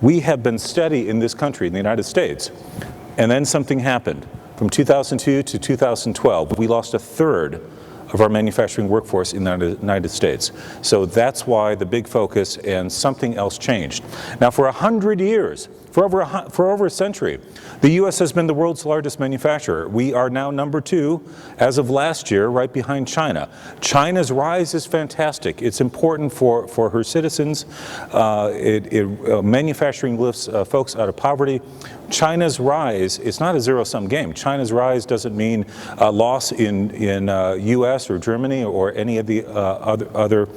we have been steady in this country, in the United States, and then something happened. From 2002 to 2012, we lost a third of our manufacturing workforce in the United States. So that's why the big focus, and something else changed. Now for 100 years, for over a century, the U.S. has been the world's largest manufacturer. We are now number 2 as of last year, right behind China. China's rise is fantastic. It's important for her citizens. Manufacturing lifts folks out of poverty. China's rise, it's not a zero-sum game. China's rise doesn't mean loss in U.S. or Germany or any of the other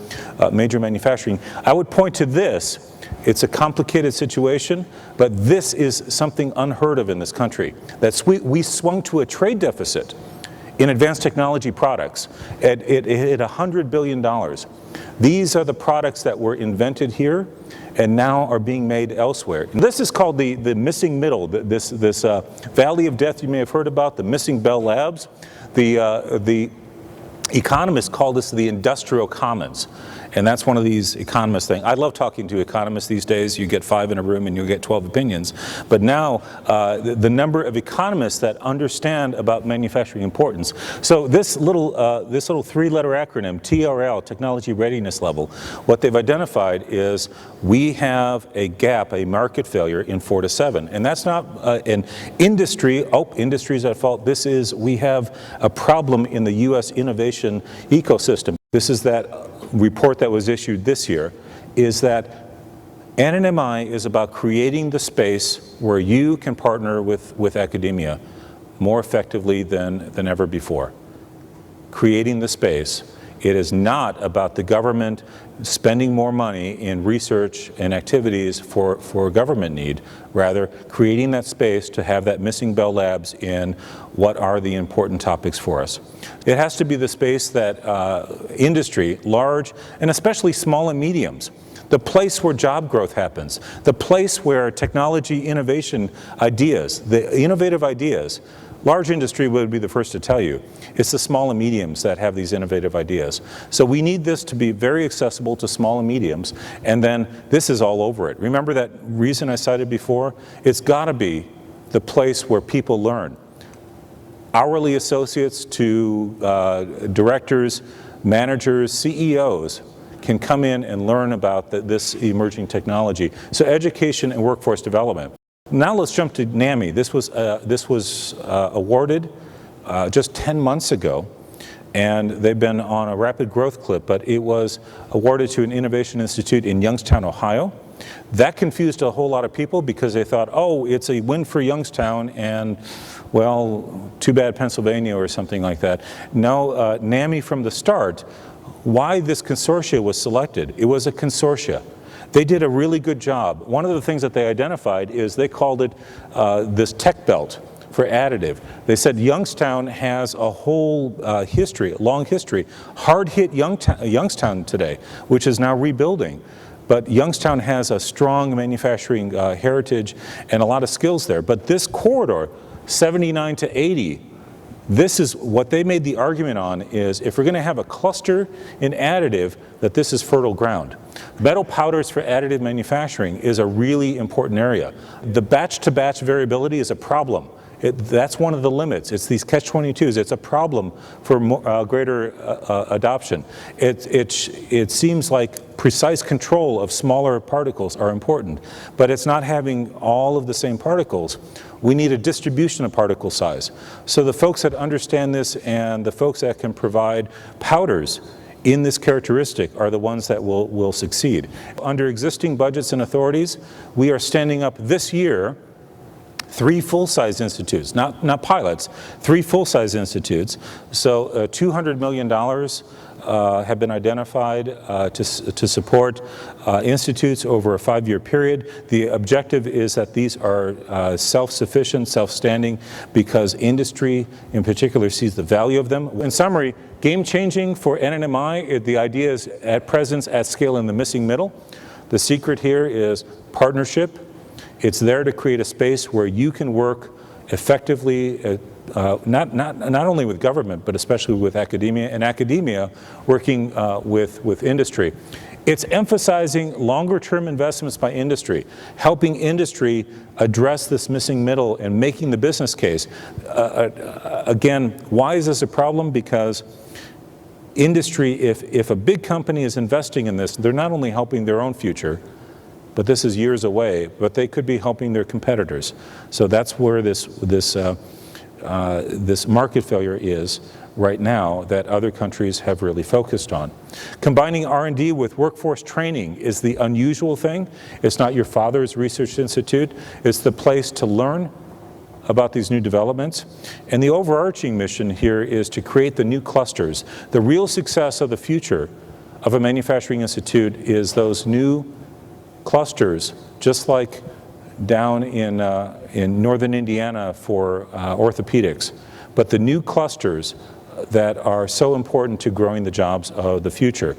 major manufacturing. I would point to this. It's a complicated situation, but this is something unheard of in this country. We swung to a trade deficit in advanced technology products. It hit $100 billion. These are the products that were invented here and now are being made elsewhere. And this is called the missing middle, this valley of death you may have heard about, the missing Bell Labs. The economists call this the industrial commons. And that's one of these economist things. I love talking to economists these days. You get 5 in a room and you get 12 opinions. But now the number of economists that understand about manufacturing importance. So this little 3-letter acronym, TRL, Technology Readiness Level, what they've identified is we have a gap, a market failure in 4 to 7. And that's not an industry, industry's at fault. This is, we have a problem in the U.S. innovation ecosystem. This is that report that was issued this year, is that NNMI is about creating the space where you can partner with academia more effectively than ever before. Creating the space. It is not about the government spending more money in research and activities for government need. Rather, creating that space to have that missing Bell Labs in what are the important topics for us. It has to be the space that industry, large, and especially small and mediums, the place where job growth happens, the place where technology innovation ideas, the innovative ideas. Large industry would be the first to tell you. It's the small and mediums that have these innovative ideas. So we need this to be very accessible to small and mediums, and then this is all over it. Remember that reason I cited before? It's got to be the place where people learn. Hourly associates to directors, managers, CEOs can come in and learn about this emerging technology. So education and workforce development. Now let's jump to NNMI. This was awarded just 10 months ago, and they've been on a rapid growth clip, but it was awarded to an innovation institute in Youngstown, Ohio. That confused a whole lot of people because they thought, oh, it's a win for Youngstown and, well, too bad Pennsylvania or something like that. No, NNMI from the start, why this consortia was selected, it was a consortia. They did a really good job. One of the things that they identified is they called it this tech belt for additive. They said Youngstown has a whole history, a long history. Hard hit Youngstown today, which is now rebuilding. But Youngstown has a strong manufacturing heritage and a lot of skills there. But this corridor, 79 to 80, this is what they made the argument on is if we're going to have a cluster in additive, that this is fertile ground. Metal powders for additive manufacturing is a really important area. The batch-to-batch variability is a problem. That's one of the limits. It's these catch-22s. It's a problem for greater adoption. It seems like precise control of smaller particles are important, but it's not having all of the same particles. We need a distribution of particle size. So the folks that understand this and the folks that can provide powders in this characteristic are the ones that will succeed. Under existing budgets and authorities, we are standing up this year 3 full-size institutes, not pilots, 3 full-size institutes. So $200 million have been identified to support institutes over a 5-year period. The objective is that these are self-sufficient, self-standing, because industry in particular sees the value of them. In summary, game-changing for NNMI, the idea is at presence, at scale in the missing middle. The secret here is partnership. It's there to create a space where you can work effectively, not only with government, but especially with academia, and academia working with industry. It's emphasizing longer-term investments by industry, helping industry address this missing middle and making the business case. Again, why is this a problem? Because industry, if a big company is investing in this, they're not only helping their own future, but this is years away, but they could be helping their competitors. So that's where this market failure is right now that other countries have really focused on. Combining R&D with workforce training is the unusual thing. It's not your father's research institute. It's the place to learn about these new developments. And the overarching mission here is to create the new clusters. The real success of the future of a manufacturing institute is those new clusters, just like down in northern Indiana for orthopedics, but the new clusters that are so important to growing the jobs of the future.